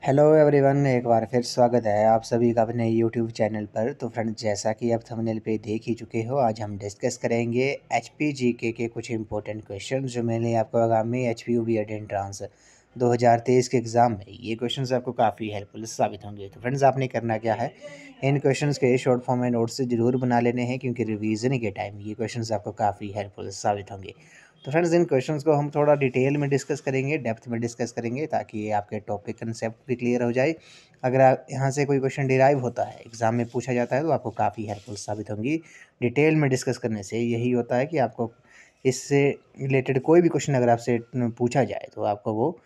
Hello everyone, एक बार फिर स्वागत है आप सभी का अपने यूट्यूब चैनल पर। तो फ्रेंड्स, जैसा कि आप थंबनेल पे देख ही चुके हो, आज हम डिस्कस करेंगे एचपीजीके के कुछ इंपॉर्टेंट क्वेश्चन जो मैंने आपको आगामी एचपीयूबीएड एंट्रांस 2023 के एग्ज़ाम में ये क्वेश्चंस आपको काफ़ी हेल्पफुल साबित होंगे। तो फ्रेंड्स, आपने करना क्या है, इन क्वेश्चंस के शॉर्ट फॉर्म में नोट्स ज़रूर बना लेने हैं, क्योंकि रिवीजन के टाइम ये क्वेश्चंस आपको काफ़ी हेल्पफुल साबित होंगे। तो फ्रेंड्स, इन क्वेश्चंस को हम थोड़ा डिटेल में डिस्कस करेंगे, डेप्थ में डिस्कस करेंगे, ताकि आपके टॉपिक कंसेप्ट भी क्लियर हो जाए। अगर आप यहाँ से कोई क्वेश्चन डिराइव होता है, एग्जाम में पूछा जाता है, तो आपको काफ़ी हेल्पफुल साबित होंगी। डिटेल में डिस्कस करने से यही होता है कि आपको इससे रिलेटेड कोई भी क्वेश्चन अगर आपसे पूछा जाए तो आपको वो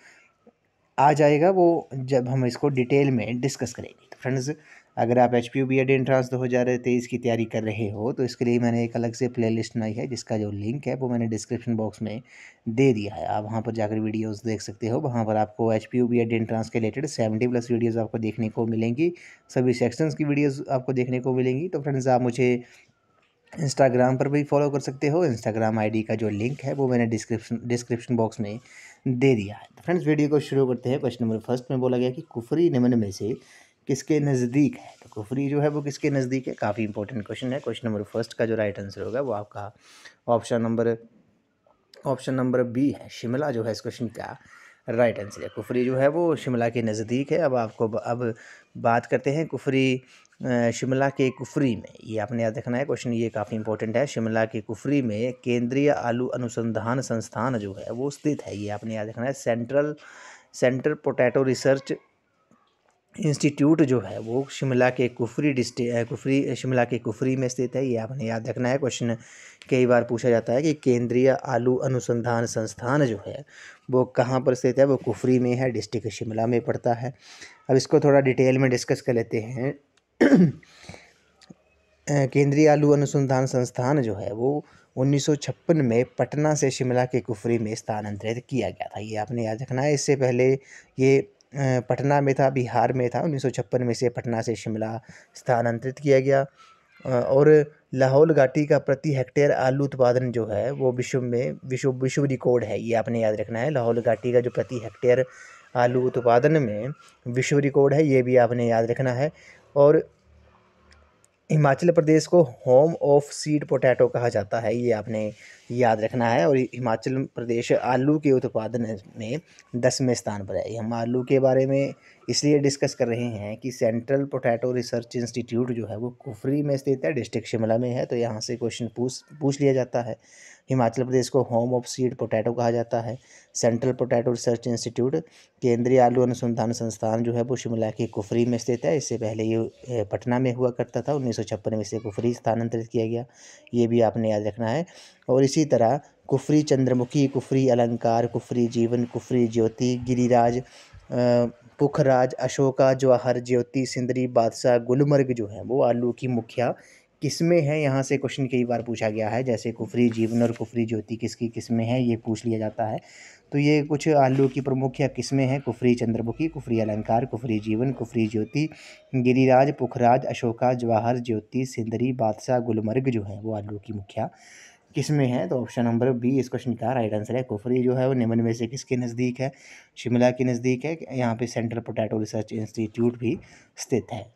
आ जाएगा, वो जब हम इसको डिटेल में डिस्कस करेंगे। तो फ्रेंड्स, अगर आप एचपीयूबीएड एंट्रांस 2023 की तैयारी कर रहे हो, तो इसके लिए मैंने एक अलग से प्लेलिस्ट बनाई है, जिसका जो लिंक है वो मैंने डिस्क्रिप्शन बॉक्स में दे दिया है। आप वहां पर जाकर वीडियोस देख सकते हो। वहां पर आपको एचपीयूबीएड एंट्रांस के रिलेटेड 70+ वीडियोस आपको देखने को मिलेंगी। सभी सेक्शंस की वीडियोस आपको देखने को मिलेंगी। तो फ्रेंड्स, आप मुझे इंस्टाग्राम पर भी फॉलो कर सकते हो। इंस्टाग्राम आईडी का जो लिंक है वो मैंने डिस्क्रिप्शन बॉक्स में दे दिया है। तो फ्रेंड्स, वीडियो को शुरू करते हैं। क्वेश्चन नंबर फर्स्ट में बोला गया कि कुफरी निम्न में से किसके नज़दीक है। तो कुफरी जो है वो किसके नज़दीक है, काफ़ी इंपॉर्टेंट क्वेश्चन है। क्वेश्चन नंबर फर्स्ट का जो राइट आंसर होगा वो आपका ऑप्शन नंबर बी है, शिमला जो है इस क्वेश्चन का राइट आंसर है। कुफरी जो है वो शिमला के नज़दीक है। अब बात करते हैं कुफरी शिमला के कुफरी में, ये आपने याद रखना है क्वेश्चन, ये काफ़ी इंपॉर्टेंट है। शिमला के कुफरी में केंद्रीय आलू अनुसंधान संस्थान जो है वो स्थित है, ये आपने याद रखना है। सेंट्रल पोटैटो रिसर्च इंस्टीट्यूट जो है वो शिमला के कुफरी शिमला के कुफरी में स्थित है, ये आपने याद रखना है। क्वेश्चन कई बार पूछा जाता है कि केंद्रीय आलू अनुसंधान संस्थान जो है वो कहाँ पर स्थित है, वो कुफरी में है, डिस्ट्रिक्ट शिमला में पड़ता है। अब इसको थोड़ा डिटेल में डिस्कस कर लेते हैं। केंद्रीय आलू अनुसंधान संस्थान जो है वो 1956 में पटना से शिमला के कुफरी में स्थानांतरित किया गया था, ये आपने याद रखना है। इससे पहले ये पटना में था, बिहार में था। 1956 में से पटना से शिमला स्थानांतरित किया गया। और लाहौल घाटी का प्रति हेक्टेयर आलू उत्पादन जो है वो विश्व रिकॉर्ड है, ये आपने याद रखना है। लाहौल घाटी का जो प्रति हेक्टेयर आलू उत्पादन में विश्व रिकॉर्ड है, ये भी आपने याद रखना है। और हिमाचल प्रदेश को होम ऑफ सीड पोटैटो कहा जाता है, ये आपने याद रखना है। और हिमाचल प्रदेश आलू के उत्पादन में 10वें स्थान पर है। हम आलू के बारे में इसलिए डिस्कस कर रहे हैं कि सेंट्रल पोटैटो रिसर्च इंस्टीट्यूट जो है वो कुफरी में स्थित है, डिस्ट्रिक्ट शिमला में है। तो यहाँ से क्वेश्चन पूछ लिया जाता है। हिमाचल प्रदेश को होम ऑफ सीड पोटैटो कहा जाता है। सेंट्रल पोटैटो रिसर्च इंस्टीट्यूट, केंद्रीय आलू अनुसंधान संस्थान जो है वो शिमला के कुफरी में स्थित है। इससे पहले ये पटना में हुआ करता था। 1956 में से कुफरी स्थानांतरित किया गया, ये भी आपने याद रखना है। और इसी तरह कुफरी चंद्रमुखी, कुफरी अलंकार, कुफरी जीवन, कुफरी ज्योति, गिरिराज, पुखराज, अशोका, जवाहर ज्योति, सिंदरी, बादशाह, गुलमर्ग जो है वो आलू की मुखिया किस्में हैं। यहाँ से क्वेश्चन कई बार पूछा गया है, जैसे कुफरी जीवन और कुफरी ज्योति किसकी किस्में हैं, ये पूछ लिया जाता है। तो ये कुछ आलू की प्रमुख किस्में हैं: कुफरी चंद्रमुखी, कुफरी अलंकार, कुफरी जीवन, कुफरी ज्योति, गिरिराज, पुखराज, अशोका, जवाहर ज्योति, सिंदरी, बादशाह, गुलमर्ग जो है वो आलू की मुखिया किस्में हैं। तो ऑप्शन नंबर बी इस क्वेश्चन का राइट आंसर है। कुफरी जो है वो निम्न में से किसके नज़दीक है, शिमला के नज़दीक है। यहाँ पे सेंट्रल पोटैटो रिसर्च इंस्टीट्यूट भी स्थित है।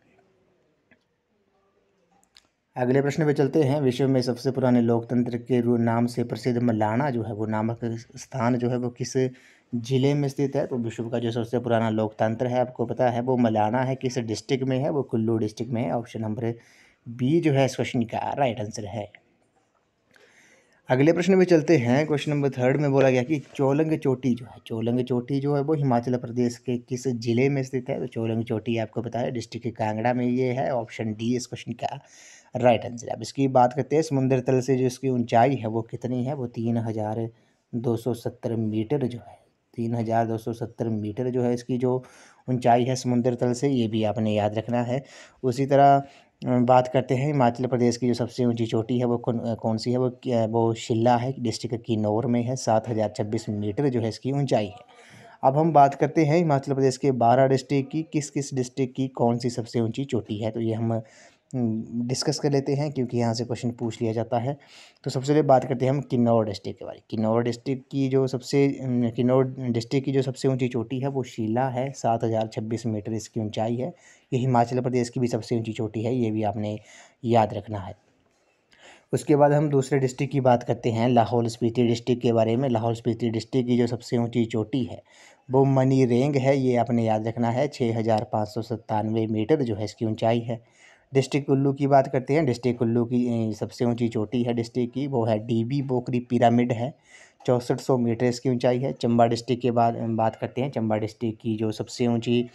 अगले प्रश्न पे चलते हैं। विश्व में सबसे पुराने लोकतंत्र के नाम से प्रसिद्ध मलाना जो है वो नामक स्थान जो है वो किस जिले में स्थित है। तो विश्व का जो सबसे पुराना लोकतंत्र है, आपको पता है, वो मलाना है। किस डिस्ट्रिक्ट में है, वो कुल्लू डिस्ट्रिक्ट में है। ऑप्शन नंबर बी जो है इस क्वेश्चन का राइट आंसर है। अगले प्रश्न में चलते हैं। क्वेश्चन नंबर थर्ड में बोला गया कि चोलंग चोटी जो है वो हिमाचल प्रदेश के किस जिले में स्थित है। तो चोलंग चोटी आपको पता है डिस्ट्रिक्ट कांगड़ा में ये है। ऑप्शन डी इस क्वेश्चन का राइट आंसर है। अब इसकी बात करते हैं, समुद्र तल से जो इसकी ऊंचाई है वो कितनी है, वो 3270 मीटर जो है, 3270 मीटर जो है इसकी जो ऊंचाई है समुद्र तल से, ये भी आपने याद रखना है। उसी तरह बात करते हैं हिमाचल प्रदेश की जो सबसे ऊंची चोटी है वो कौन सी है, वो शिल्ला है, डिस्ट्रिक्ट किन्नौर में है। 7026 मीटर जो है इसकी ऊंचाई है। अब हम बात करते हैं हिमाचल प्रदेश के 12 डिस्ट्रिक्ट की, किस किस डिस्ट्रिक्ट की कौन सी सबसे ऊंची चोटी है। तो ये हम डिस्कस कर लेते हैं, क्योंकि यहाँ से क्वेश्चन पूछ लिया जाता है। तो सबसे पहले बात करते हैं हम किन्नौर डिस्ट्रिक्ट के बारे में। किन्नौर डिस्ट्रिक्ट की जो सबसे ऊंची चोटी है वो शिला है, 7026 मीटर इसकी ऊंचाई है। ये हिमाचल प्रदेश की भी सबसे ऊंची चोटी है, ये भी आपने याद रखना है। उसके बाद हम दूसरे डिस्ट्रिक्ट की बात करते हैं, लाहौल स्पीति डिस्ट्रिक्ट के बारे में। लाहौल स्पीति डिस्ट्रिक्ट की जो सबसे ऊंची चोटी है वो मनी रेंग है, ये आपने याद रखना है। 6597 मीटर जो है इसकी ऊंचाई है। डिस्ट्रिक्ट कुल्लू की बात करते हैं। डिस्ट्रिक्ट कुल्लू की सबसे ऊंची चोटी है डिस्ट्रिक्ट की, वो है डीबी बोकरी पिरामिड है, 6400 मीटर इसकी ऊंचाई है। चंबा डिस्ट्रिक्ट के बाद बात करते हैं। चंबा डिस्ट्रिक्ट की जो सबसे ऊंची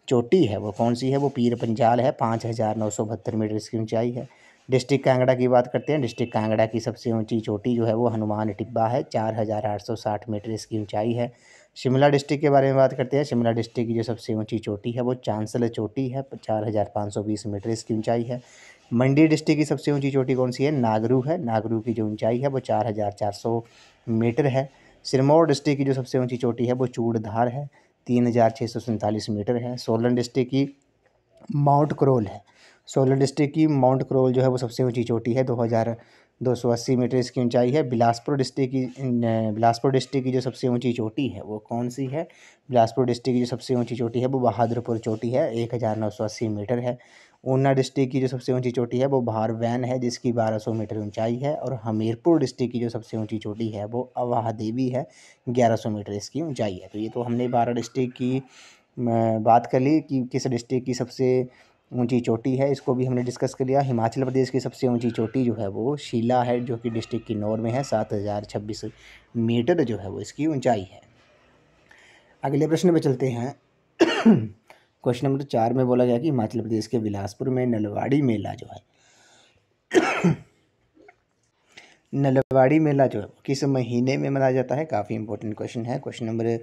चोटी है वो कौन सी है, वो पीर पंजाल है, 5972 मीटर इसकी ऊंचाई है। डिस्ट्रिक्ट कांगड़ा की बात करते हैं। डिस्ट्रिक्ट कांगड़ा की सबसे ऊंची चोटी जो है वो हनुमान टिब्बा है, 4860 मीटर इसकी ऊंचाई है। शिमला डिस्ट्रिक्ट के बारे में बात करते हैं। शिमला डिस्ट्रिक्ट की जो सबसे ऊंची चोटी है वो चांसल चोटी है, 4520 मीटर इसकी ऊंचाई है। मंडी डिस्ट्रिक्ट की सबसे ऊंची चोटी कौन सी है, नागरू है। नागरू की जो ऊंचाई है वो 4400 मीटर है। सिरमौर डिस्ट्रिक्ट की जो सबसे ऊंची चोटी है वो चूड़धार है, 3647 मीटर है। सोलन डिस्ट्रिक्ट की माउंट क्रोल है। सोलन डिस्ट्रिक्ट की माउंट क्रोल जो है वो सबसे ऊंची चोटी है, 2280 मीटर इसकी ऊंचाई है। बिलासपुर डिस्ट्रिक्ट की जो सबसे ऊंची चोटी है वो कौन सी है, बिलासपुर डिस्ट्रिक्ट की जो सबसे ऊंची चोटी है वो बहादुरपुर चोटी है, 1980 मीटर है। ऊना डिस्ट्रिक्ट की जो सबसे ऊंची चोटी है वो भारवैन है, जिसकी 1200 मीटर ऊंचाई है। और हमीरपुर डिस्ट्रिक्ट की जो सबसे ऊंची चोटी है वो अवाह देवी है, 1100 मीटर इसकी ऊंचाई है। तो ये तो हमने 12 डिस्ट्रिक्ट की बात कर ली कि किस डिस्ट्रिक्ट की सबसे ऊंची चोटी है, इसको भी हमने डिस्कस कर लिया। हिमाचल प्रदेश की सबसे ऊंची चोटी जो है वो शिला है, जो कि डिस्ट्रिक्ट किन्नौर में है, 7026 मीटर जो है वो इसकी ऊंचाई है। अगले प्रश्न पे चलते हैं। क्वेश्चन नंबर 4 में बोला गया कि हिमाचल प्रदेश के बिलासपुर में नलवाड़ी मेला जो है नलवाड़ी मेला जो है किस महीने में मनाया जाता है, काफ़ी इंपॉर्टेंट क्वेश्चन है। क्वेश्चन नंबर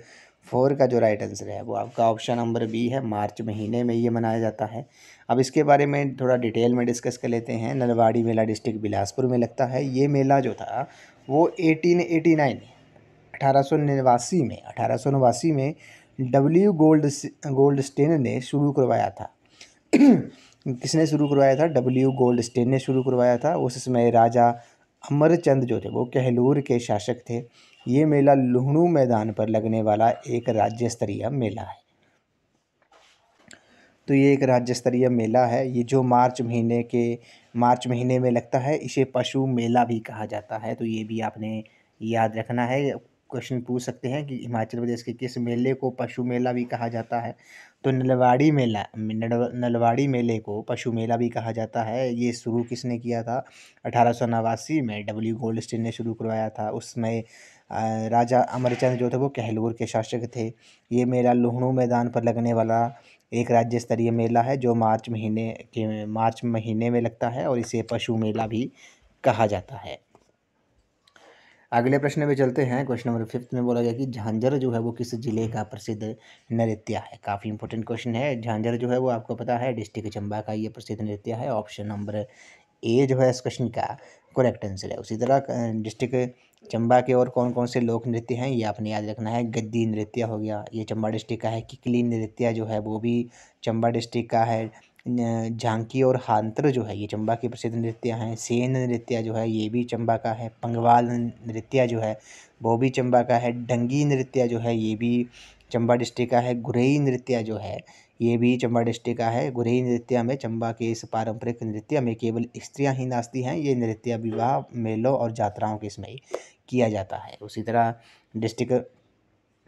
4 का जो राइट आंसर है वो आपका ऑप्शन नंबर बी है, मार्च महीने में ये मनाया जाता है। अब इसके बारे में थोड़ा डिटेल में डिस्कस कर लेते हैं। नलवाड़ी मेला डिस्ट्रिक्ट बिलासपुर में लगता है। ये मेला जो था वो 1889 1889 में डब्ल्यू गोल्डस्टेन ने शुरू करवाया था। किसने शुरू करवाया था, डब्ल्यू गोल्डस्टेन ने शुरू करवाया था। उस समय राजा अमरचंद जो थे वो कहलूर के शासक थे। ये मेला लुहणू मैदान पर लगने वाला एक राज्य स्तरीय मेला है। तो ये एक राज्य स्तरीय मेला है। ये जो मार्च महीने में लगता है, इसे पशु मेला भी कहा जाता है। तो ये भी आपने याद रखना है। क्वेश्चन पूछ सकते हैं कि हिमाचल प्रदेश के किस मेले को पशु मेला भी कहा जाता है। तो नलवाड़ी मेले को पशु मेला भी कहा जाता है। ये शुरू किसने किया था, 1889 में डब्ल्यू गोल्डस्टीन ने शुरू करवाया था। उसमें राजा अमरचंद जो थे वो कहलूर के शासक थे। ये मेला लुहणू मैदान पर लगने वाला एक राज्य स्तरीय मेला है, जो मार्च महीने में लगता है, और इसे पशु मेला भी कहा जाता है। अगले प्रश्न में चलते हैं। क्वेश्चन नंबर 5 में बोला गया कि झांझर जो है वो किस जिले का प्रसिद्ध नृत्य है। काफ़ी इंपॉर्टेंट क्वेश्चन है। झांझर जो है वो आपको पता है डिस्ट्रिक्ट चंबा का ये प्रसिद्ध नृत्य है। ऑप्शन नंबर ए जो है इस क्वेश्चन का करेक्ट आंसर है। उसी तरह डिस्ट्रिक्ट चंबा के और कौन कौन से लोक नृत्य हैं ये आपने याद रखना है। गद्दी नृत्य हो गया, ये चंबा डिस्ट्रिक्ट का है। किकली नृत्य जो है वो भी चंबा डिस्ट्रिक्ट का है। झांकी और हांतर जो है ये चंबा के प्रसिद्ध नृत्य हैं। सेन नृत्य जो है ये भी चंबा का है। पंगवाल नृत्य जो है वो भी चंबा का है। डंगी नृत्य जो है ये भी चंबा डिस्ट्रिक्ट का है। गुरेई नृत्य जो है ये भी चंबा डिस्ट्रिक्ट का है। गुरेई नृत्य में, चंबा के इस पारंपरिक नृत्य में केवल स्त्रियां ही नाचती हैं। ये नृत्य विवाह, मेलों और यात्राओं के समय किया जाता है। उसी तरह डिस्ट्रिक्ट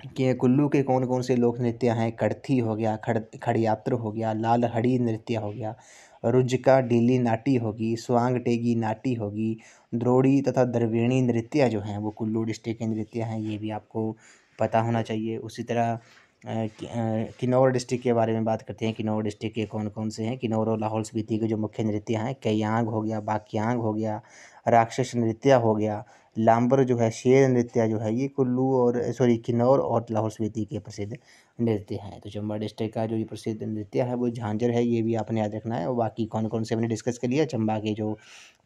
के कुल्लू के कौन कौन से लोक नृत्य हैं, कड़थी हो गया, खड़यात्र हो गया, लालहड़ी नृत्य हो गया, रुजका डीली नाटी होगी, स्वांग टेगी नाटी होगी, द्रोड़ी तथा द्रविणी नृत्य जो हैं वो कुल्लू डिस्ट्रिक्ट के नृत्य हैं। ये भी आपको पता होना चाहिए। उसी तरह किन्नौर डिस्ट्रिक्ट के बारे में बात करते हैं। किन्नौर डिस्ट्रिक्ट के कौन कौन से हैं। किन्नौर और लाहौल स्पीति के जो मुख्य नृत्य हैं, कयांग हो गया, बाक्यांग हो गया, राक्षस नृत्य हो गया, लांबर जो है, शेर नृत्य जो है, ये किन्नौर और लाहौल स्पीति के प्रसिद्ध नृत्य हैं। तो चंबा डिस्ट्रिक्ट का जो ये प्रसिद्ध नृत्य है वो झांझर है, ये भी आपने याद रखना है। और बाकी कौन कौन से हमने डिस्कस कर लिया। चंबा के जो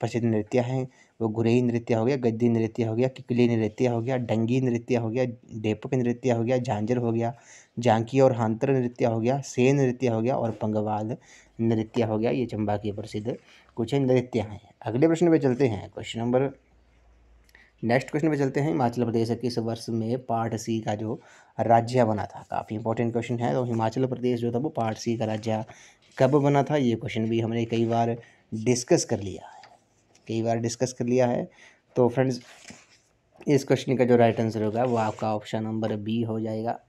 प्रसिद्ध नृत्य हैं वो गुरई नृत्य हो गया, गद्दी नृत्य हो गया, किकली नृत्य हो गया, डंगी नृत्य हो गया, डेपक नृत्य हो गया, झांझर हो गया, झांकी और हांतर नृत्य हो गया, सेन नृत्य हो गया और पंगवाद नृत्य हो गया। ये चंबा के प्रसिद्ध कुछ नृत्य हैं। अगले प्रश्न पे चलते हैं। नेक्स्ट क्वेश्चन पे चलते हैं। हिमाचल प्रदेश किस वर्ष में पार्ट सी का जो राज्य बना था। काफ़ी इंपॉर्टेंट क्वेश्चन है। तो हिमाचल प्रदेश जो था वो पार्ट सी का राज्य कब बना था, ये क्वेश्चन भी हमने कई बार डिस्कस कर लिया है। तो फ्रेंड्स, इस क्वेश्चन का जो राइट आंसर होगा वो आपका ऑप्शन नंबर बी हो जाएगा।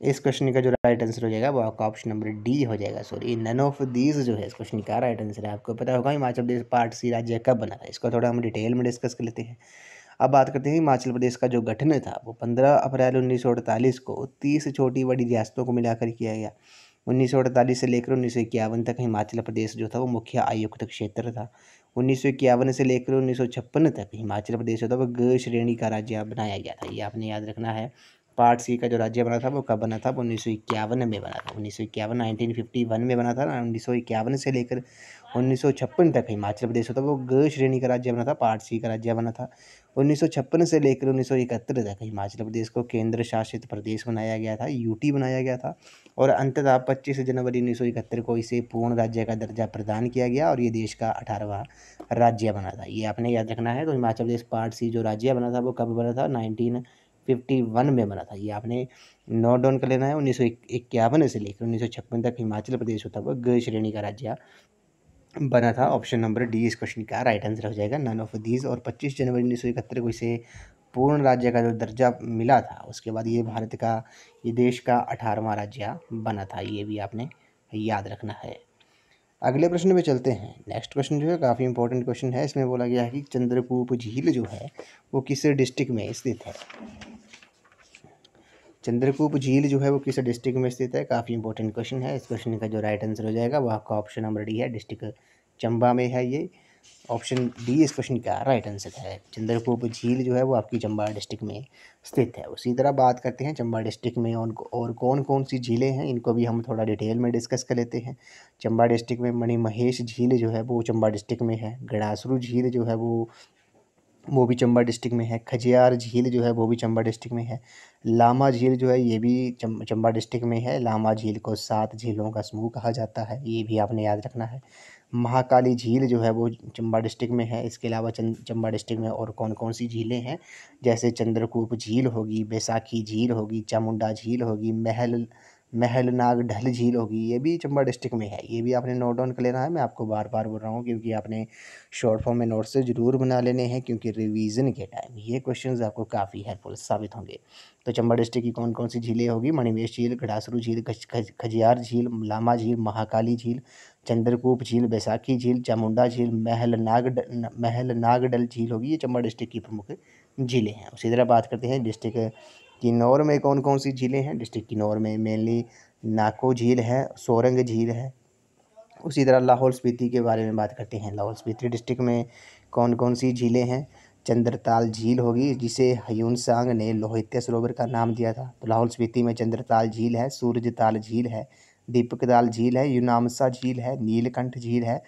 इस क्वेश्चन का जो राइट आंसर हो जाएगा वो आपका ऑप्शन नंबर डी हो जाएगा। सॉरी, नन ऑफ दीज जो है इस क्वेश्चन का राइट आंसर है। आपको पता होगा हिमाचल प्रदेश पार्ट सी राज्य कब बना था, इसको थोड़ा हम डिटेल में डिस्कस कर लेते हैं। अब बात करते हैं हिमाचल प्रदेश का जो गठन था वो 15 अप्रैल 1948 को 30 छोटी बड़ी रियासतों को मिलाकर किया गया। 1948 से लेकर 1951 तक हिमाचल प्रदेश जो था वो मुख्य आयुक्त क्षेत्र था। 1951 से लेकर 1956 तक हिमाचल प्रदेश जो था वो ग श्रेणी का राज्य बनाया गया था। ये आपने याद रखना है। पार्ट सी का जो राज्य बना था वो कब बना था, वो 1951 में बना था। 1951 1951 में बना था। 1951 से लेकर 1956 तक हिमाचल प्रदेश होता वो ग श्रेणी का राज्य बना था, पार्ट सी का राज्य बना था। 1956 से लेकर 1971 तक हिमाचल प्रदेश को केंद्र शासित प्रदेश बनाया गया था, यूटी बनाया गया था। और अंततः 25 जनवरी 1971 को इसे पूर्ण राज्य का दर्जा प्रदान किया गया और ये देश का 18वां राज्य बना था। ये आपने याद रखना है। तो हिमाचल प्रदेश पार्ट सी जो राज्य बना था वो कब बना था, 1951 में बना था। ये आपने नोट डाउन कर लेना है। 1951 से लेकर 1956 तक हिमाचल प्रदेश होता वो ग श्रेणी का राज्य बना था। ऑप्शन नंबर डी इस क्वेश्चन का राइट आंसर हो जाएगा, नन ऑफ दीज। और 25 जनवरी 1971 को इसे पूर्ण राज्य का जो दर्जा मिला था उसके बाद ये देश का 18वां राज्य बना था। ये भी आपने याद रखना है। अगले प्रश्न पे चलते हैं। नेक्स्ट क्वेश्चन जो है काफ़ी इंपॉर्टेंट क्वेश्चन है। इसमें बोला गया है कि चंद्रकूप झील जो है वो किस डिस्ट्रिक्ट में स्थित है। चंद्रकूप झील जो है वो किस डिस्ट्रिक्ट में स्थित है, काफ़ी इंपॉर्टेंट क्वेश्चन है। इस क्वेश्चन का जो राइट आंसर हो जाएगा वो आपका ऑप्शन नंबर डी है, डिस्ट्रिक्ट चंबा में है। ये ऑप्शन डी इस क्वेश्चन का राइट आंसर है। चंद्रकूप झील जो है वो आपकी चंबा डिस्ट्रिक्ट में स्थित है। उसी तरह बात करते हैं चंबा डिस्ट्रिक्ट में और कौन कौन सी झीलें हैं, इनको भी हम थोड़ा डिटेल में डिस्कस कर लेते हैं। चंबा डिस्ट्रिक्ट में मणिमहेश झील जो है वो चंबा डिस्ट्रिक्ट में है। गड़ासरू झील जो है वो भी चंबा डिस्ट्रिक्ट में है। खजियार झील जो है वो भी चंबा डिस्ट्रिक्ट में है। लामा झील जो है ये भी चंबा डिस्ट्रिक्ट में है। लामा झील को 7 झीलों का समूह कहा जाता है, ये भी आपने याद रखना है। महाकाली झील जो है वो चंबा डिस्ट्रिक्ट में है। इसके अलावा चंबा डिस्ट्रिक्ट में और कौन कौन सी झीलें हैं, जैसे चंद्रकूप झील होगी, बैसाखी झील होगी, चामुंडा झील होगी, महलनाग ढल झील होगी, ये भी चंबा डिस्ट्रिक्ट में है। ये भी आपने नोट डाउन कर लेना है। मैं आपको बार बार बोल रहा हूँ क्योंकि आपने शॉर्ट फॉर्म में नोट से ज़रूर बना लेने हैं, क्योंकि रिवीजन के टाइम ये क्वेश्चंस आपको काफ़ी हेल्पफुल साबित होंगे। तो चंबा डिस्ट्रिक्ट की कौन कौन सी झीलें होगी, मणिमहेश झील, घड़ासरू झील, खजियार झील, लामा झील, महाकाली झील, चंद्रकूप झील, बैसाखी झील, चामुंडा झील, महलनागडल झील होगी। ये चंबा डिस्ट्रिक्ट की प्रमुख झीलें हैं। उसी तरह बात करते हैं डिस्ट्रिक्ट किन्नौर में कौन कौन सी झीलें हैं। डिस्ट्रिक्ट किन्नौर में मेनली नाको झील है, सोरंग झील है। उसी तरह लाहौल स्पीति के बारे में बात करते हैं। लाहौल स्पीति डिस्ट्रिक्ट में कौन कौन सी झीलें हैं। चंद्रताल झील होगी, जिसे ह्यून सांग ने लोहित्य सरोवर का नाम दिया था। तो लाहौल स्पीति में चंद्रताल झील है, सूरजताल झील है, दीपकताल झील है, यूनामसा झील है, नीलकंठ झील है,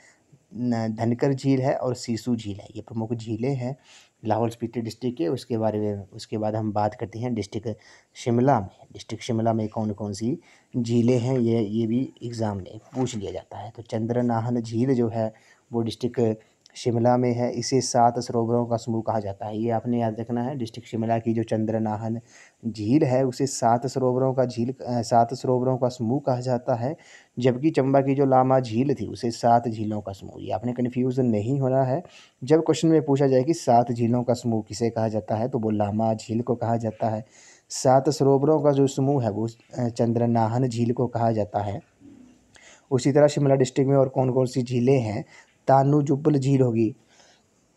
धनकर झील है और सीसू झील है। ये प्रमुख झीलें हैं लाहौल स्पीति डिस्ट्रिक्ट के। उसके बाद हम बात करते हैं डिस्ट्रिक्ट शिमला में। डिस्ट्रिक्ट शिमला में कौन कौन सी झीलें हैं, ये भी एग्ज़ाम में पूछ लिया जाता है। तो चंद्रनाहन झील जो है वो डिस्ट्रिक्ट शिमला में है। इसे 7 सरोवरों का समूह कहा जाता है, ये आपने याद रखना है। डिस्ट्रिक्ट शिमला की जो चंद्रनाहन झील है उसे 7 सरोवरों का समूह कहा जाता है। जबकि चंबा की जो लामा झील थी उसे 7 झीलों का समूह। ये आपने कन्फ्यूज़ नहीं होना है। जब क्वेश्चन में पूछा जाए कि 7 झीलों का समूह किसे कहा जाता है, तो वो लामा झील को कहा जाता है। 7 सरोवरों का जो समूह है वो चंद्रनाहन झील को कहा जाता है। उसी तरह शिमला डिस्ट्रिक्ट में और कौन कौन सी झीलें हैं, तानू जुब्बल झील होगी,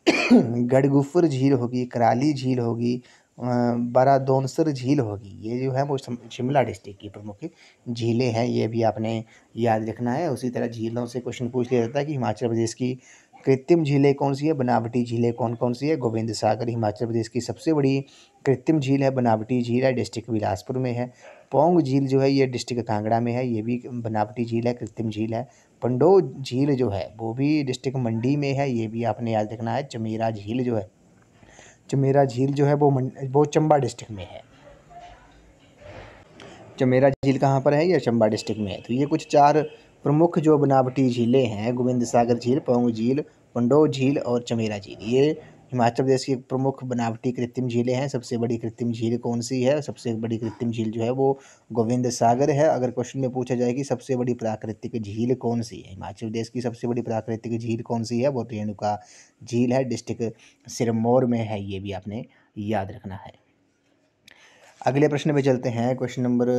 गढ़गुफर झील होगी, कराली झील होगी, बारादोनसर झील होगी। ये जो है वो शिमला डिस्ट्रिक्ट की प्रमुख झीलें हैं, ये भी आपने याद रखना है। उसी तरह झीलों से क्वेश्चन पूछ लिया जाता है कि हिमाचल प्रदेश की कृत्रिम झीलें कौन सी है, बनावटी झीलें कौन कौन सी है? गोविंद सागर हिमाचल प्रदेश की सबसे बड़ी कृत्रिम झील है, बनावटी झील है, डिस्ट्रिक्ट बिलासपुर में है। पौंग झील जो है ये डिस्ट्रिक्ट कांगड़ा में है, ये भी बनावटी झील है, कृत्रिम झील है। पंडो झील जो है वो भी डिस्ट्रिक्ट मंडी में है, ये भी आपने याद रखना है। चमेरा झील जो है, चमेरा झील जो है वो चंबा डिस्ट्रिक्ट में है। चमेरा झील कहाँ पर है? ये चंबा डिस्ट्रिक्ट में है। तो ये कुछ 4 प्रमुख जो बनावटी झीलें हैं, गोविंद सागर झील, पौंग झील, पंडो झील और चमेरा झील, ये हिमाचल प्रदेश की प्रमुख बनावटी कृत्रिम झीलें हैं। सबसे बड़ी कृत्रिम झील कौन सी है? सबसे बड़ी कृत्रिम झील जो है वो गोविंद सागर है। अगर क्वेश्चन में पूछा जाए कि सबसे बड़ी प्राकृतिक झील कौन सी है, हिमाचल प्रदेश की सबसे बड़ी प्राकृतिक झील कौन सी है? वो रेणुका झील है, डिस्ट्रिक्ट सिरमौर में है, ये भी आपने याद रखना है। अगले प्रश्न पे चलते हैं। क्वेश्चन नंबर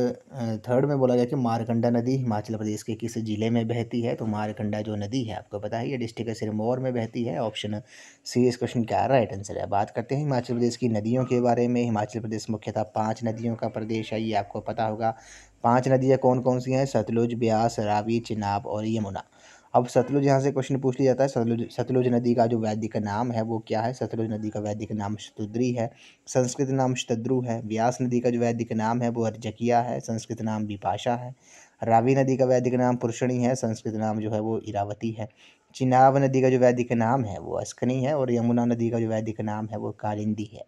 3 में बोला गया कि मारकंडा नदी हिमाचल प्रदेश के किस जिले में बहती है? तो मारकंडा जो नदी है आपको पता है ये डिस्ट्रिक्ट सिरमौर में बहती है। ऑप्शन सी इस क्वेश्चन का राइट आंसर है। बात करते हैं हिमाचल प्रदेश की नदियों के बारे में। हिमाचल प्रदेश मुख्यतः 5 नदियों का प्रदेश है, ये आपको पता होगा। 5 नदियाँ कौन कौन सी हैं? सतलुज, ब्यास, रावी, चिनाब और यमुना। अब सतलुज यहाँ से क्वेश्चन पूछ लिया जाता है। सतलुज नदी का जो वैदिक नाम है वो क्या है? सतलुज नदी का वैदिक नाम शतुद्री है, संस्कृत नाम शतद्रु है। व्यास नदी का जो वैदिक नाम है वो अर्जकिया है, संस्कृत नाम विपाशा है। रावी नदी का वैदिक नाम पुरुषणी है, संस्कृत नाम जो है वो इरावती है। चिनाब नदी का जो वैदिक नाम है वो अस्कनी है और यमुना नदी का जो वैदिक नाम है वो कालिंदी है।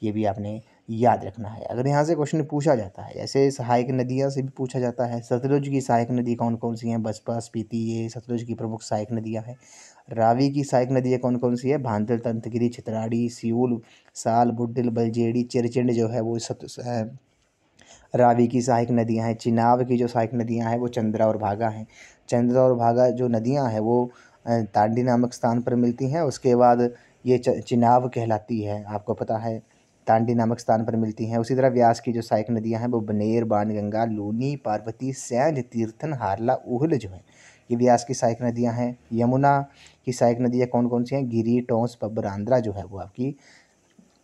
ये भी आपने याद रखना है। अगर यहाँ से क्वेश्चन पूछा जाता है, जैसे सहायक नदियाँ से भी पूछा जाता है, सतलुज की सहायक नदी कौन कौन सी हैं? बसपा, स्पीति, ये सतलुज की प्रमुख सहायक नदियाँ हैं। रावी की सहायक नदियाँ कौन कौन सी है? भांतर, तंतगिरी, चित्राड़ी, सियूल, साल, बुड्डिल, बलजेड़ी, चिरचिंड जो है वो रावी की सहायक नदियाँ हैं। चिनाब की जो सहायक नदियाँ हैं वो चंद्रा और भागा हैं। चंद्रा और भागा जो नदियाँ हैं वो तांडी नामक स्थान पर मिलती हैं। उसके बाद ये चिनाब कहलाती है, आपको पता है, तांडी नामक स्थान पर मिलती हैं। उसी तरह व्यास की जो सहायक नदियाँ हैं वो बनेर, बाणगंगा, लूनी, पार्वती, सैंज, तीर्थन, हारला, ऊहल जो है ये व्यास की सहायक नदियाँ हैं। यमुना की सहायक नदियाँ कौन कौन सी हैं? गिरी, टोंस, पब्बर, आंध्रा जो है वो आपकी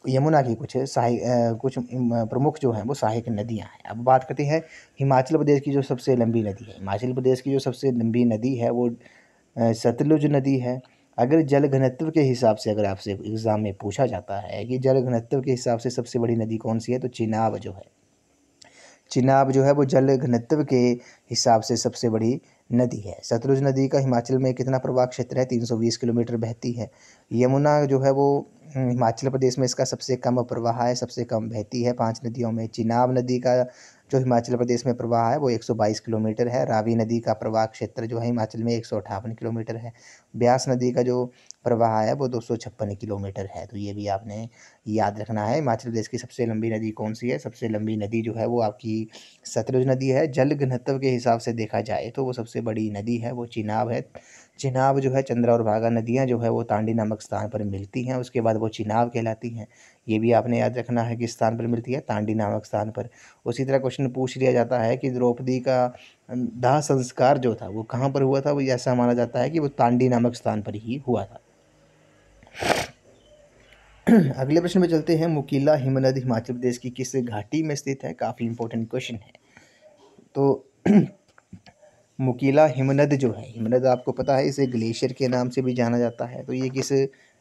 यमुना की कुछ प्रमुख जो हैं वो सहायक नदियां हैं। अब बात करते हैं हिमाचल प्रदेश की जो सबसे लंबी नदी है। हिमाचल प्रदेश की जो सबसे लंबी नदी है वो सतलुज नदी है। अगर जल घनत्व के हिसाब से अगर आपसे एग्ज़ाम में पूछा जाता है कि जल घनत्व के हिसाब से सबसे बड़ी नदी कौन सी है, तो चिनाब जो है, चिनाब जो है वो जल घनत्व के हिसाब से सबसे बड़ी नदी है। सतलुज नदी का हिमाचल में कितना प्रवाह क्षेत्र है? 320 किलोमीटर बहती है। यमुना जो है वो हिमाचल प्रदेश में इसका सबसे कम प्रवाह है, सबसे कम बहती है 5 नदियों में। चिनाब नदी का जो हिमाचल प्रदेश में प्रवाह है वो 122 किलोमीटर है। रावी नदी का प्रवाह क्षेत्र जो है हिमाचल में 158 किलोमीटर है। ब्यास नदी का जो प्रवाह है वो 256 किलोमीटर है। तो ये भी आपने याद रखना है। हिमाचल प्रदेश की सबसे लंबी नदी कौन सी है? सबसे लंबी नदी जो है वो आपकी सतलुज नदी है। जल घनत्व के हिसाब से देखा जाए तो वो सबसे बड़ी नदी है वो चिनाब है। चिनाब जो है, चंद्रा और भागा नदियाँ जो है वो तांडी नामक स्थान पर मिलती हैं, उसके बाद वो चिनाब कहलाती हैं। ये भी आपने याद रखना है कि स्थान पर मिलती है, तांडी नामक स्थान पर। उसी तरह क्वेश्चन पूछ लिया जाता है कि द्रौपदी का दाह संस्कार जो था वो कहाँ पर हुआ था? वो ऐसा माना जाता है कि वो तांडी नामक स्थान पर ही हुआ था। अगले प्रश्न में चलते हैं। मुकीला हिमनद हिमाचल प्रदेश की किस घाटी में स्थित है? काफ़ी इंपॉर्टेंट क्वेश्चन है। तो मुकीला हिमनद जो है, हिमनद आपको पता है इसे ग्लेशियर के नाम से भी जाना जाता है। तो ये किस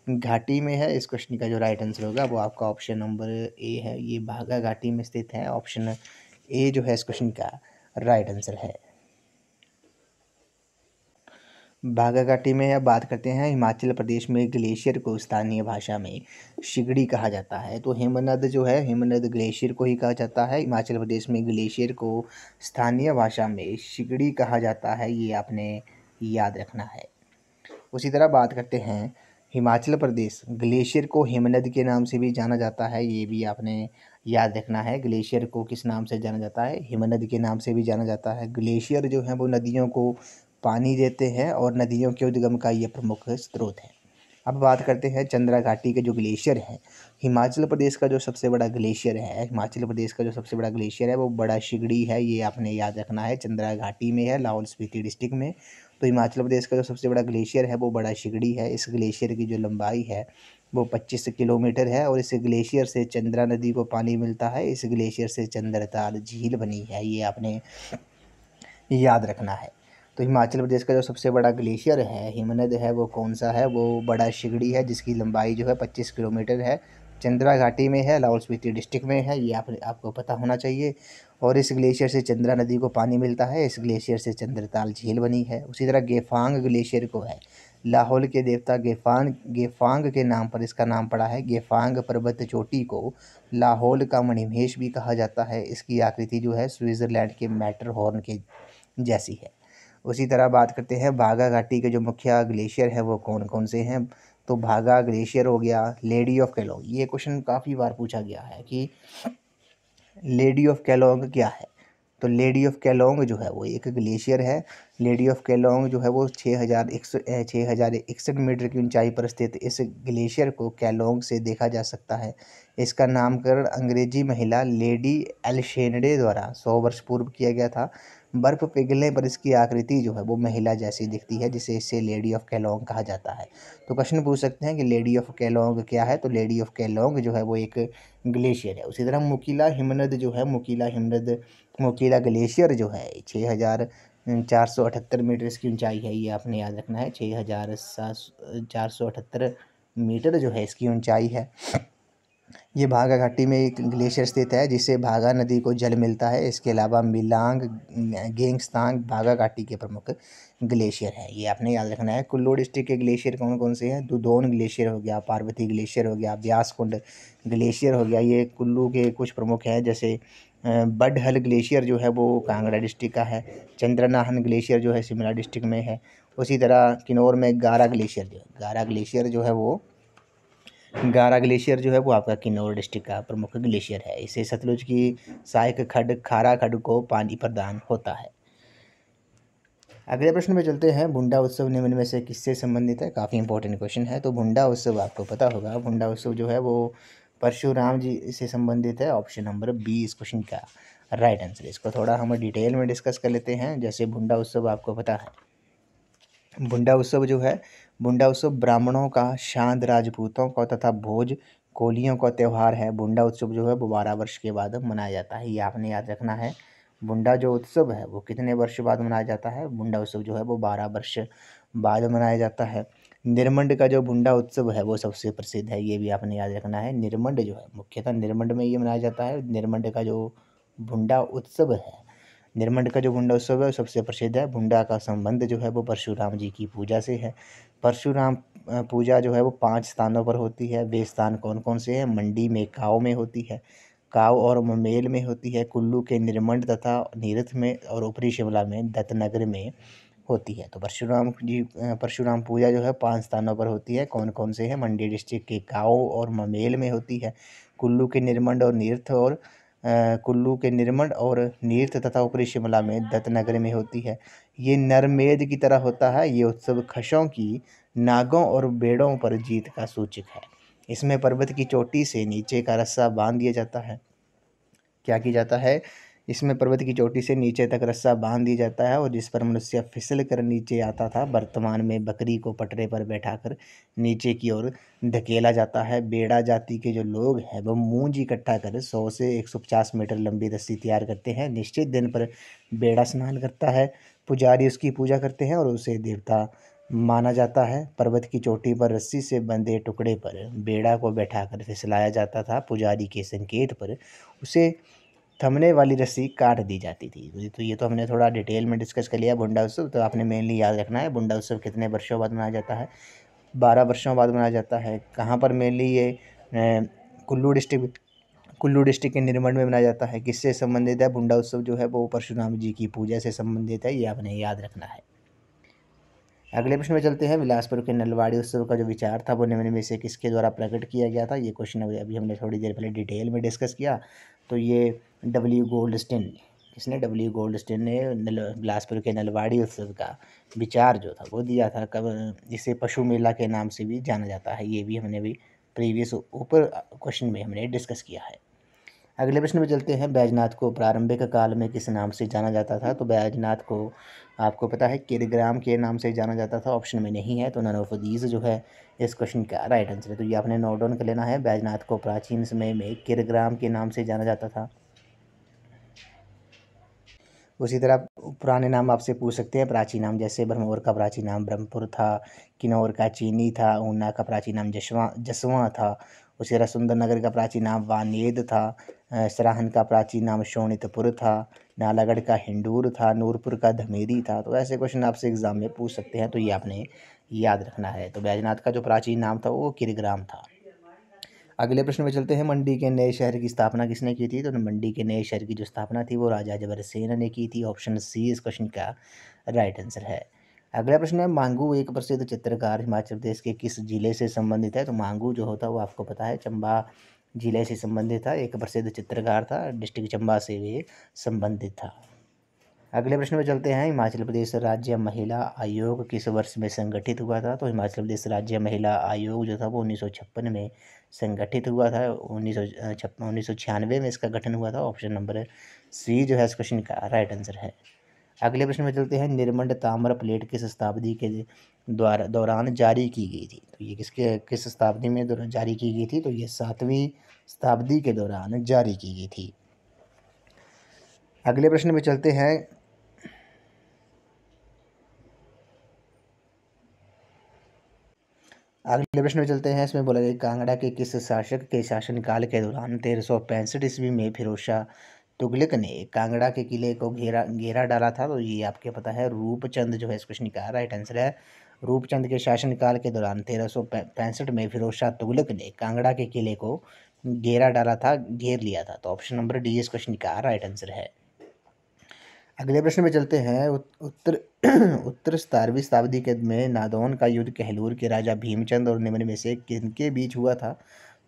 घाटी में है? इस क्वेश्चन का जो राइट आंसर होगा वो आपका ऑप्शन नंबर ए है, ये भागा घाटी में स्थित है। ऑप्शन ए जो है इस क्वेश्चन का राइट आंसर है। बाघा घाटी में अब बात करते हैं। हिमाचल प्रदेश में ग्लेशियर को स्थानीय भाषा में शिगड़ी कहा जाता है। तो हिमनद जो है, हिमनद ग्लेशियर को ही कहा जाता है। हिमाचल प्रदेश में ग्लेशियर को स्थानीय भाषा में शिगड़ी कहा जाता है, ये आपने याद रखना है। उसी तरह बात करते हैं, हिमाचल प्रदेश ग्लेशियर को हिमनद के नाम से भी जाना जाता है, ये भी आपने याद रखना है। ग्लेशियर को किस नाम से जाना जाता है? हिमनद के नाम से भी जाना जाता है। ग्लेशियर जो है वो नदियों को पानी देते हैं और नदियों के उद्गम का ये प्रमुख स्रोत है। अब बात करते हैं चंद्रा घाटी के जो ग्लेशियर है। हिमाचल प्रदेश का जो सबसे बड़ा ग्लेशियर है, हिमाचल प्रदेश का जो सबसे बड़ा ग्लेशियर है वो बड़ा शिगड़ी है, ये आपने याद रखना है। चंद्रा घाटी में है, लाहौल स्पीति डिस्ट्रिक्ट में। तो हिमाचल प्रदेश का जो सबसे बड़ा ग्लेशियर है वो बड़ा शिगड़ी है। इस ग्लेशियर की जो लंबाई है वो 25 किलोमीटर है और इस ग्लेशियर से चंद्रा नदी को पानी मिलता है। इस ग्लेशियर से चंद्रताल झील बनी है, ये आपने याद रखना है। तो हिमाचल प्रदेश का जो सबसे बड़ा ग्लेशियर है, हिमनद है, वो कौन सा है? वो बड़ा शिगड़ी है, जिसकी लंबाई जो है 25 किलोमीटर है। चंद्रा घाटी में है, लाहौल स्पीति डिस्ट्रिक्ट में है, ये आपको पता होना चाहिए। और इस ग्लेशियर से चंद्रा नदी को पानी मिलता है। इस ग्लेशियर से चंद्रताल झील बनी है। उसी तरह गेफांग ग्लेशियर को है, लाहौल के देवता गेफांग गेफांग के नाम पर इसका नाम पड़ा है। गेफांग पर्वत चोटी को लाहौल का मणिमहेश भी कहा जाता है। इसकी आकृति जो है स्विट्ज़रलैंड के मैटरहॉर्न के जैसी है। उसी तरह बात करते हैं बाघा घाटी के जो मुख्य ग्लेशियर हैं वो कौन कौन से हैं। तो बाघा ग्लेशियर हो गया, लेडी ऑफ केलोंग, ये क्वेश्चन काफ़ी बार पूछा गया है कि लेडी ऑफ केलोंग क्या है। तो लेडी ऑफ केलोंग जो है वो एक ग्लेशियर है। लेडी ऑफ केलोंग जो है वो 6,061 मीटर की ऊंचाई पर स्थित इस ग्लेशियर को केलोंग से देखा जा सकता है। इसका नामकरण अंग्रेजी महिला लेडी एल्शेनडे द्वारा 100 वर्ष पूर्व किया गया था। बर्फ़ पिघलने पर इसकी आकृति जो है वो महिला जैसी दिखती है, जिसे इससे लेडी ऑफ केलोंग कहा जाता है। तो प्रश्न पूछ सकते हैं कि लेडी ऑफ केलोंग क्या है। तो लेडी ऑफ केलोंग जो है वो एक ग्लेशियर है। उसी तरह मुकीला हिमनद जो है, मुकीला ग्लेशियर जो है 6,478 मीटर इसकी ऊंचाई है। ये आपने याद रखना है, 6,478 मीटर जो है इसकी ऊंचाई है। ये भागा घाटी में एक ग्लेशियर स्थित है, जिससे भागा नदी को जल मिलता है। इसके अलावा मिलांग गेंगस्तांग भागा घाटी के प्रमुख ग्लेशियर है। ये आपने याद रखना है। कुल्लू डिस्ट्रिक्ट के ग्लेशियर कौन कौन से हैं? दुधौन ग्लेशियर हो गया, पार्वती ग्लेशियर हो गया, ब्यासकुंड ग्लेशियर हो गया, ये कुल्लू के कुछ प्रमुख हैं। जैसे बडहल ग्लेशियर जो है वो कांगड़ा डिस्ट्रिक्ट का है। चंद्रनाहन ग्लेशियर जो है शिमला डिस्ट्रिक्ट में है। उसी तरह किन्नौर में गारा ग्लेशियर जो है वो आपका किन्नौर डिस्ट्रिक्ट का प्रमुख ग्लेशियर है। इसे सतलुज की सहायक खड्ड खारा खड्ड को पानी प्रदान होता है। अगले प्रश्न में चलते हैं। भुंडा उत्सव निम्न में से किससे संबंधित है? काफ़ी इंपॉर्टेंट क्वेश्चन है। तो भुंडा उत्सव आपको पता होगा, भुंडा उत्सव जो है वो परशुराम जी से संबंधित है। ऑप्शन नंबर बी इस क्वेश्चन का राइट आंसर। इसको थोड़ा हम डिटेल में डिस्कस कर लेते हैं। जैसे भुंडा उत्सव आपको पता है, भुंडा उत्सव ब्राह्मणों का, शांत राजपूतों का तथा भोज कोलियों का त्यौहार है। भुंडा उत्सव जो है वो 12 वर्ष के बाद मनाया जाता है। ये आपने याद रखना है। भुंडा जो उत्सव है वो कितने वर्ष बाद मनाया जाता है? भुंडा उत्सव जो है वो 12 वर्ष बाद मनाया जाता है। निरमंड का जो भुंडा उत्सव है वो सबसे प्रसिद्ध है। ये भी आपने याद रखना है। निरमंड जो है मुख्यतः निरमंड में ये मनाया जाता है। निरमंड का जो भुंडा उत्सव है, निरमंड का जो भुंडा उत्सव है वो सबसे प्रसिद्ध है। भुंडा का संबंध जो है वो परशुराम जी की पूजा से है। परशुराम पूजा जो है वो 5 स्थानों पर होती है। वे स्थान कौन कौन से हैं? मंडी में काऊ में होती है, काऊ और ममेल में होती है, कुल्लू के निरमंड तथा नीरथ में, और ऊपरी शिमला में दत्तनगर में होती है। तो परशुराम पूजा जो है 5 स्थानों पर होती है। कौन कौन से हैं? मंडी डिस्ट्रिक्ट के काऊ और ममेल में होती है, कुल्लू के निरमंड और नीरथ और कुल्लू के निरमंड और नीरथ तथा ऊपरी शिमला में दत्तनगर में होती है। ये नरमेद की तरह होता है। ये उत्सव खशों की, नागों और बेड़ों पर जीत का सूचक है। इसमें पर्वत की चोटी से नीचे का रस्सा बांध दिया जाता है। क्या किया जाता है? इसमें पर्वत की चोटी से नीचे तक रस्सा बांध दिया जाता है, और जिस पर मनुष्य फिसल कर नीचे आता था, वर्तमान में बकरी को पटरे पर बैठाकर नीचे की ओर धकेला जाता है। बेड़ा जाति के जो लोग हैं वो मूंज इकट्ठा कर 100 से 150 मीटर लंबी रस्सी तैयार करते हैं। निश्चित दिन पर बेड़ा स्नान करता है। पुजारी उसकी पूजा करते हैं और उसे देवता माना जाता है। पर्वत की चोटी पर रस्सी से बंधे टुकड़े पर बेड़ा को बैठाकर फिसलाया जाता था। पुजारी के संकेत पर उसे थमने वाली रस्सी काट दी जाती थी। तो ये तो हमने थोड़ा डिटेल में डिस्कस कर लिया भुंडा उत्सव। तो आपने मेनली याद रखना है भुंडा उत्सव कितने वर्षों बाद मनाया जाता है? 12 वर्षों बाद मनाया जाता है। कहाँ पर मेनली ये कुल्लू डिस्ट्रिक्ट के निरमंड में मनाया जाता है। किससे संबंधित है? भुंडा उत्सव जो है वो परशुराम जी की पूजा से संबंधित है। ये आपने याद रखना है। अगले प्रश्न में चलते हैं। बिलासपुर के नलवाड़ी उत्सव का जो विचार था वो निम्न में से किसके द्वारा प्रकट किया गया था? ये क्वेश्चन अभी हमने थोड़ी देर पहले डिटेल में डिस्कस किया। तो ये डब्ल्यू गोल्डस्टीन, किसने? डब्ल्यू गोल्डस्टीन ने बिलासपुर के नलवाड़ी उत्सव का विचार जो था वो दिया था। कब? इसे पशु मेला के नाम से भी जाना जाता है। ये भी हमने भी प्रीवियस ऊपर क्वेश्चन में हमने डिस्कस किया है। अगले प्रश्न में चलते हैं। बैजनाथ को प्रारंभिक काल में किस नाम से जाना जाता था? तो बैजनाथ को आपको पता है किरग्राम के नाम से जाना जाता था। ऑप्शन में नहीं है, तो नन ऑफ दीज जो है इस क्वेश्चन का राइट आंसर है। तो ये आपने नोट डाउन कर लेना है। बैजनाथ को प्राचीन समय में किरग्राम के नाम से जाना जाता था। उसी तरह पुराने नाम आपसे पूछ सकते हैं, प्राचीन नाम, जैसे भरमौर का प्राचीन नाम ब्रह्मपुर था, किन्नौर का चीनी था, ऊना का प्राचीन नाम जसवां था। उसी तरह सुंदरनगर का प्राचीन नाम वानेद था, सराहन का प्राचीन नाम शोणितपुर था, नालागढ़ का हिंडूर था, नूरपुर का धमेरी था। तो ऐसे क्वेश्चन आपसे एग्जाम में पूछ सकते हैं, तो ये आपने याद रखना है। तो बैजनाथ का जो प्राचीन नाम था वो किरग्राम था। अगले प्रश्न में चलते हैं, मंडी के नए शहर की स्थापना किसने की थी? तो मंडी के नए शहर की जो स्थापना थी वो राजा जबरसेन ने की थी। ऑप्शन सी इस क्वेश्चन का राइट आंसर है। अगला प्रश्न है, मांगू एक प्रसिद्ध चित्रकार हिमाचल प्रदेश के किस जिले से संबंधित है? तो मांगू जो होता है वो आपको पता है चंबा जिले से संबंधित था, एक प्रसिद्ध चित्रकार था, डिस्ट्रिक्ट चंबा से वे संबंधित था। अगले प्रश्न में चलते हैं, हिमाचल प्रदेश राज्य महिला आयोग किस वर्ष में संगठित हुआ था? तो हिमाचल प्रदेश राज्य महिला आयोग जो था वो 1956 में संगठित हुआ था। 1996 में इसका गठन हुआ था। ऑप्शन नंबर सी जो है इस क्वेश्चन का राइट आंसर है। अगले प्रश्न में चलते हैं, निर्मंड ताम्र प्लेट किस शताब्दी के दौरान जारी की गई थी? तो ये किस शताब्दी में जारी की गई थी? तो ये 7वीं शताब्दी के दौरान जारी की गई थी। अगले प्रश्न में चलते हैं, अगले प्रश्न में चलते हैं। इसमें बोला गया कांगड़ा के किस शासक के शासनकाल के दौरान 1365 ईस्वी में फिरोज शाह तुगलक ने कांगड़ा के किले को घेरा डाला था? तो ये आपके पता है रूपचंद जो है इस क्वेश्चन का राइट आंसर है। रूपचंद के शासनकाल के दौरान 1365 में फिरोज शाह तुगलक ने कांगड़ा के किले को घेर लिया था। तो ऑप्शन नंबर डी इस क्वेश्चन का राइट आंसर है। अगले प्रश्न में चलते हैं, उत्तर उत्तर 17वीं शताब्दी के में नादौन का युद्ध कहलूर के राजा भीमचंद और निम्न में से किनके बीच हुआ था?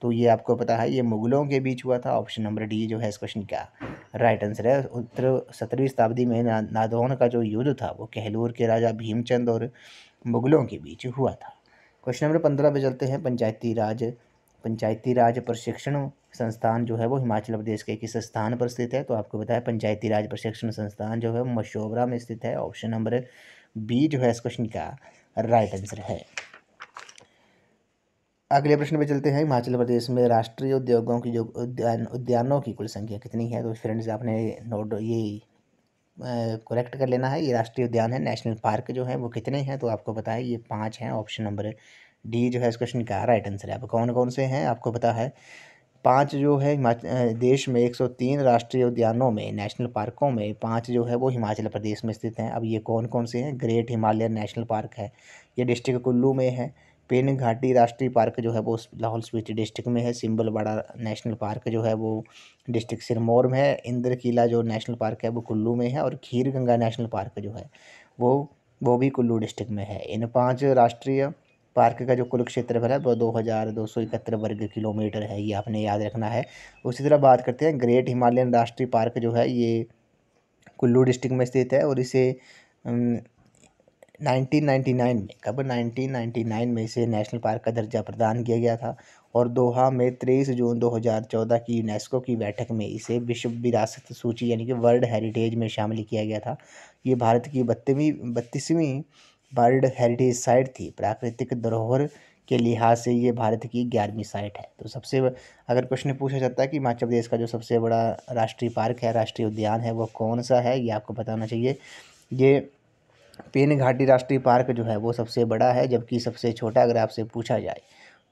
तो ये आपको पता है ये मुगलों के बीच हुआ था। ऑप्शन नंबर डी जो है इस क्वेश्चन का राइट आंसर है। उत्तर 17वीं शताब्दी में नादौन का जो युद्ध था वो कहलूर के राजा भीमचंद और मुगलों के बीच हुआ था। क्वेश्चन नंबर 15 पे चलते हैं, पंचायती राज प्रशिक्षण संस्थान जो है वो हिमाचल प्रदेश के किस स्थान पर स्थित है? तो आपको बताया पंचायती राज प्रशिक्षण संस्थान जो है मशोबरा में स्थित है। ऑप्शन नंबर बी जो है इस क्वेश्चन का राइट आंसर है। अगले प्रश्न पे चलते हैं, हिमाचल प्रदेश में राष्ट्रीय उद्योगों की जो उद्यानों की कुल संख्या कितनी है? तो फ्रेंड्स आपने नोट ये करेक्ट कर लेना है। ये राष्ट्रीय उद्यान है, नेशनल पार्क जो है वो कितने हैं? तो आपको पता है ये 5 हैं। ऑप्शन नंबर डी जो है इस क्वेश्चन का राइट आंसर है। अब कौन कौन से हैं आपको पता है? 5 जो है देश में 103 राष्ट्रीय उद्यानों में, नेशनल पार्कों में 5 जो है वो हिमाचल प्रदेश में स्थित हैं। अब ये कौन कौन से हैं? ग्रेट हिमालयन नेशनल पार्क है, ये डिस्ट्रिक्ट कुल्लू में है। पेन घाटी राष्ट्रीय पार्क जो है वो लाहौल स्पीति डिस्ट्रिक्ट में है। सिंबलबड़ा नेशनल पार्क जो है वो डिस्ट्रिक्ट सिरमौर में है। इंद्र किला जो नेशनल पार्क है वो कुल्लू में है। और खीर गंगा नेशनल पार्क जो है वो भी कुल्लू डिस्ट्रिक्ट में है। इन 5 राष्ट्रीय पार्क का जो कुल क्षेत्रफल है वो 2271 वर्ग किलोमीटर है, ये आपने याद रखना है। उसी तरह बात करते हैं, ग्रेट हिमालयन राष्ट्रीय पार्क जो है ये कुल्लू डिस्ट्रिक्ट में स्थित है और इसे 1999 में, कब 1999 में इसे नेशनल पार्क का दर्जा प्रदान किया गया था। और दोहा में 23 जून 2014 की यूनेस्को की बैठक में इसे विश्व विरासत सूची यानी कि वर्ल्ड हेरिटेज में शामिल किया गया था। ये भारत की 32वीं वर्ल्ड हेरिटेज साइट थी। प्राकृतिक धरोहर के लिहाज से ये भारत की 11वीं साइट है। तो सबसे अगर क्वेश्चन पूछा जाता है कि हिमाचल प्रदेश का जो सबसे बड़ा राष्ट्रीय पार्क है, राष्ट्रीय उद्यान है, वो कौन सा है, ये आपको बताना चाहिए। ये पेन घाटी राष्ट्रीय पार्क जो है वो सबसे बड़ा है, जबकि सबसे छोटा अगर आपसे पूछा जाए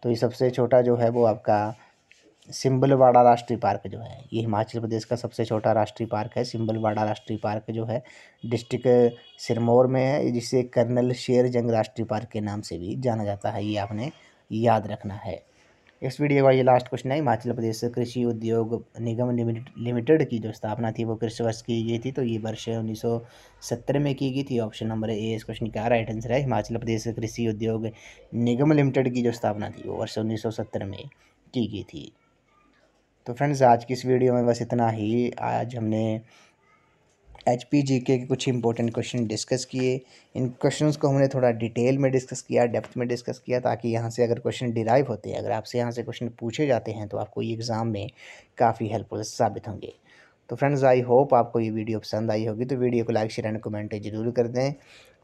तो ये सबसे छोटा जो है वो आपका सिंबलवाड़ा राष्ट्रीय पार्क जो है, ये हिमाचल प्रदेश का सबसे छोटा राष्ट्रीय पार्क है। सिंबलवाड़ा राष्ट्रीय पार्क जो है डिस्ट्रिक्ट सिरमौर में है, जिसे कर्नल शेर जंग राष्ट्रीय पार्क के नाम से भी जाना जाता है, ये आपने याद रखना है। इस वीडियो का ये लास्ट क्वेश्चन है, हिमाचल प्रदेश कृषि उद्योग निगम लिमिटेड की जो स्थापना थी वो किस वर्ष की गई थी? तो ये वर्ष 1970 में की गई थी। ऑप्शन नंबर ए इस क्वेश्चन का राइट आंसर है। हिमाचल प्रदेश कृषि उद्योग निगम लिमिटेड की जो स्थापना थी वो वर्ष 1970 में की गई थी। तो फ्रेंड्स आज की इस वीडियो में बस इतना ही। आज हमने HPGK के कुछ इंपॉर्टेंट क्वेश्चन डिस्कस किए। इन क्वेश्चंस को हमने थोड़ा डिटेल में डिस्कस किया, डेप्थ में डिस्कस किया, ताकि यहाँ से अगर क्वेश्चन डिराइव होते हैं, अगर आपसे यहाँ से क्वेश्चन पूछे जाते हैं तो आपको ये एग्ज़ाम में काफ़ी हेल्पफुल साबित होंगे। तो फ्रेंड्स आई होप आपको ये वीडियो पसंद आई होगी, तो वीडियो को लाइक शेयर एंड कमेंट ज़रूर कर दें।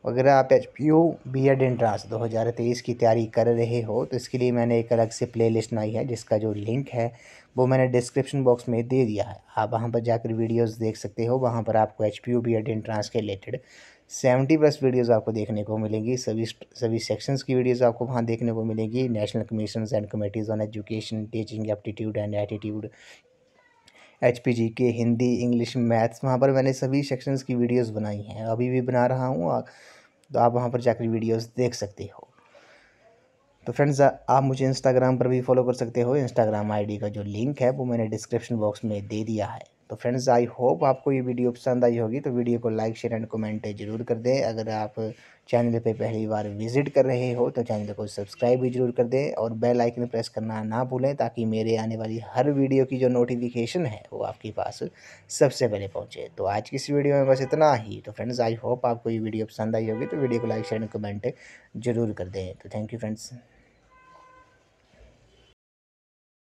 अगर आप HPU B.Ed एंट्रेंस 2023 की तैयारी कर रहे हो तो इसके लिए मैंने एक अलग से प्लेलिस्ट बनाई है, जिसका जो लिंक है वो मैंने डिस्क्रिप्शन बॉक्स में दे दिया है। आप वहां पर जाकर वीडियोस देख सकते हो। वहां पर आपको HPU B.Ed एंट्रेंस के रिलेटेड 70+ वीडियोस आपको देखने को मिलेंगी। सभी सेक्शंस की वीडियोस आपको वहां देखने को मिलेगी। National commissions and committees on education, teaching aptitude and attitude, HPGK, Hindi, English, maths, वहाँ पर मैंने सभी सेक्शंस की वीडियोस बनाई हैं, अभी भी बना रहा हूँ। तो आप वहाँ पर जाकर वीडियोस देख सकते हो। तो फ्रेंड्स आप मुझे इंस्टाग्राम पर भी फॉलो कर सकते हो। इंस्टाग्राम आईडी का जो लिंक है वो मैंने डिस्क्रिप्शन बॉक्स में दे दिया है। तो फ्रेंड्स आई होप आपको ये वीडियो पसंद आई होगी, तो वीडियो को लाइक शेयर एंड कमेंट ज़रूर कर दें। अगर आप चैनल पे पहली बार विजिट कर रहे हो तो चैनल को सब्सक्राइब भी जरूर कर दें और बेल आइकन प्रेस करना ना भूलें, ताकि मेरे आने वाली हर वीडियो की जो नोटिफिकेशन है वो आपके पास सबसे पहले पहुँचे। तो आज की इस वीडियो में बस इतना ही। तो फ्रेंड्स आई होप आपको ये वीडियो पसंद आई होगी, तो वीडियो को लाइक शेयर एंड कमेंट ज़रूर कर दें। तो थैंक यू फ्रेंड्स।